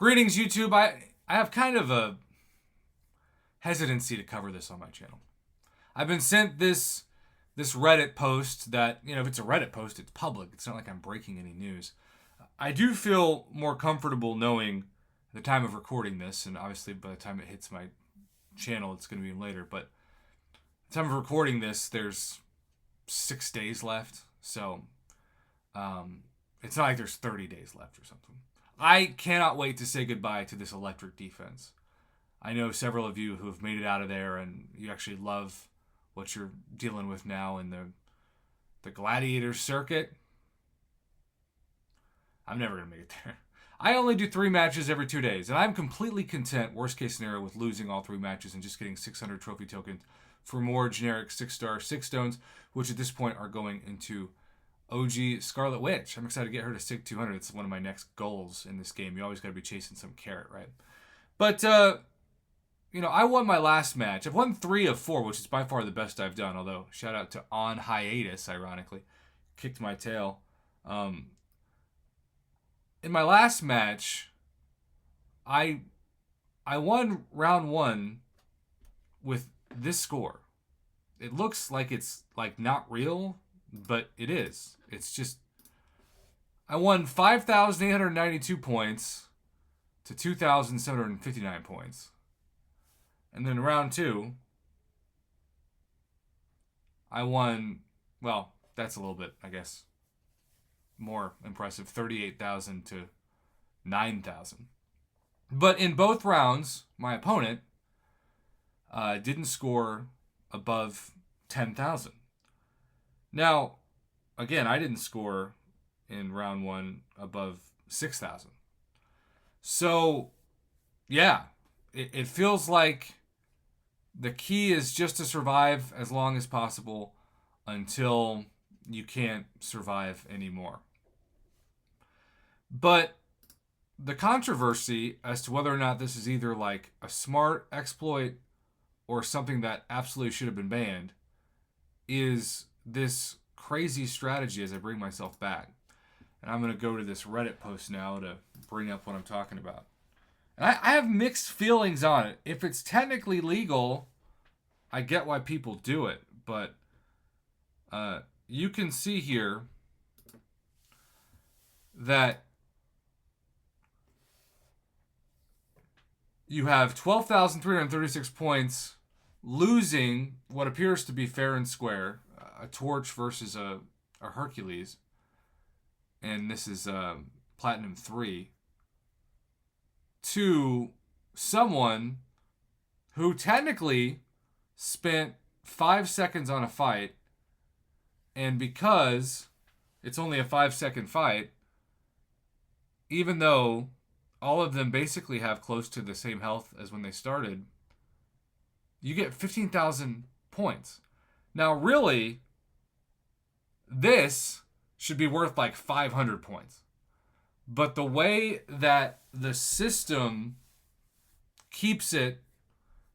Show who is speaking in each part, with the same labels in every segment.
Speaker 1: Greetings, YouTube. I have kind of a hesitancy to cover this on my channel. I've been sent this Reddit post that, if it's a Reddit post, it's public. It's not like I'm breaking any news. I do feel more comfortable knowing at the time of recording this, and obviously by the time it hits my channel, it's going to be later, but at the time of recording this, there's 6 days left, so it's not like there's 30 days left or something. I cannot wait to say goodbye to this electric defense. I know several of you who have made it out of there and you actually love what you're dealing with now in the gladiator circuit. I'm never going to make it there. I only do 3 matches every 2 days, and I'm completely content, worst case scenario, with losing all 3 matches and just getting 600 trophy tokens for more generic 6-star 6 stones, which at this point are going into OG Scarlet Witch. I'm excited to get her to SIG 200. It's one of my next goals in this game. You always got to be chasing some carrot, right? But, I won my last match. I've won 3 of 4, which is by far the best I've done, although shout out to On Hiatus, ironically. Kicked my tail. In my last match, I won round 1 with this score. It looks like it's not real, but it is. It's just I won 5,892 points to 2,759 points. And then round 2, I won, well, that's a little bit, I guess, more impressive, 38,000 to 9,000. But in both rounds, my opponent didn't score above 10,000. Now, again, I didn't score in round 1 above 6,000. So, yeah, it feels like the key is just to survive as long as possible until you can't survive anymore. But the controversy as to whether or not this is either like a smart exploit or something that absolutely should have been banned is this crazy strategy as I bring myself back. And I'm going to go to this Reddit post now to bring up what I'm talking about. And I have mixed feelings on it. If it's technically legal, I get why people do it. But you can see here that you have 12,336 points losing what appears to be fair and square, a torch versus a Hercules. And this is Platinum 3. To someone who technically spent 5 seconds on a fight, and because it's only a 5-second fight, even though all of them basically have close to the same health as when they started, you get 15,000 points. Now, really, this should be worth like 500 points. But the way that the system keeps it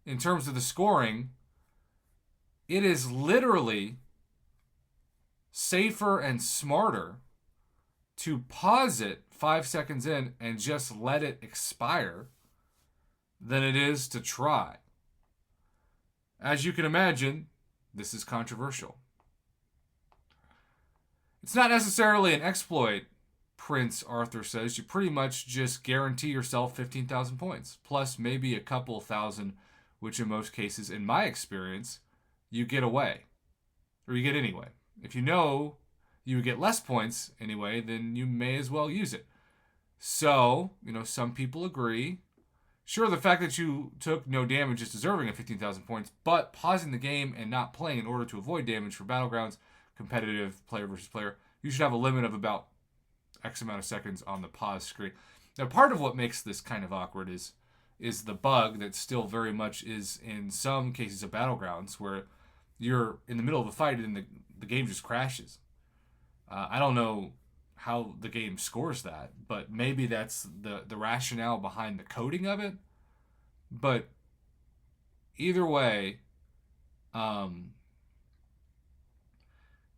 Speaker 1: in terms of the scoring, it is literally safer and smarter to pause it 5 seconds in and just let it expire than it is to try. As you can imagine, this is controversial. It's not necessarily an exploit, Prince Arthur says. You pretty much just guarantee yourself 15,000 points, plus maybe a couple thousand, which in most cases, in my experience, you get away. Or you get anyway. If you know you get less points anyway, then you may as well use it. So, some people agree. Sure, the fact that you took no damage is deserving of 15,000 points, but pausing the game and not playing in order to avoid damage for Battlegrounds, competitive player versus player, you should have a limit of about X amount of seconds on the pause screen. Now, part of what makes this kind of awkward is the bug that still very much is in some cases of Battlegrounds where you're in the middle of a fight and the game just crashes. I don't know how the game scores that, but maybe that's the rationale behind the coding of it. But either way,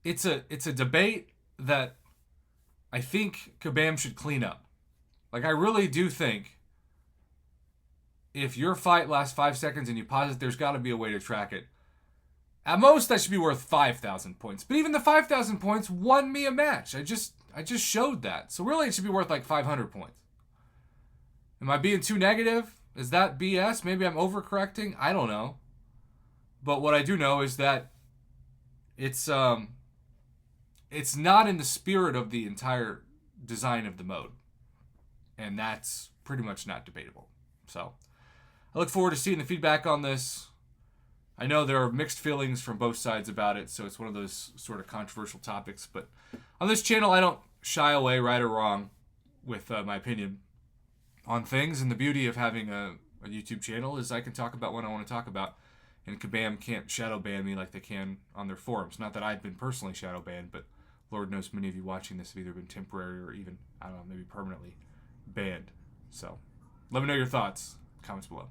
Speaker 1: it's a debate that I think Kabam should clean up. Like, I really do think if your fight lasts 5 seconds and you pause it, there's got to be a way to track it. At most, that should be worth 5,000 points. But even the 5,000 points won me a match. I just showed that. So really, it should be worth like 500 points. Am I being too negative? Is that BS? Maybe I'm overcorrecting? I don't know. But what I do know is that it's not in the spirit of the entire design of the mode. And that's pretty much not debatable. So I look forward to seeing the feedback on this. I know there are mixed feelings from both sides about it, so it's one of those sort of controversial topics. But on this channel, I don't shy away, right or wrong, with my opinion on things. And the beauty of having a YouTube channel is I can talk about what I want to talk about. And Kabam can't shadow ban me like they can on their forums. Not that I've been personally shadow banned, but Lord knows many of you watching this have either been temporary or even, I don't know, maybe permanently banned. So let me know your thoughts. Comments below.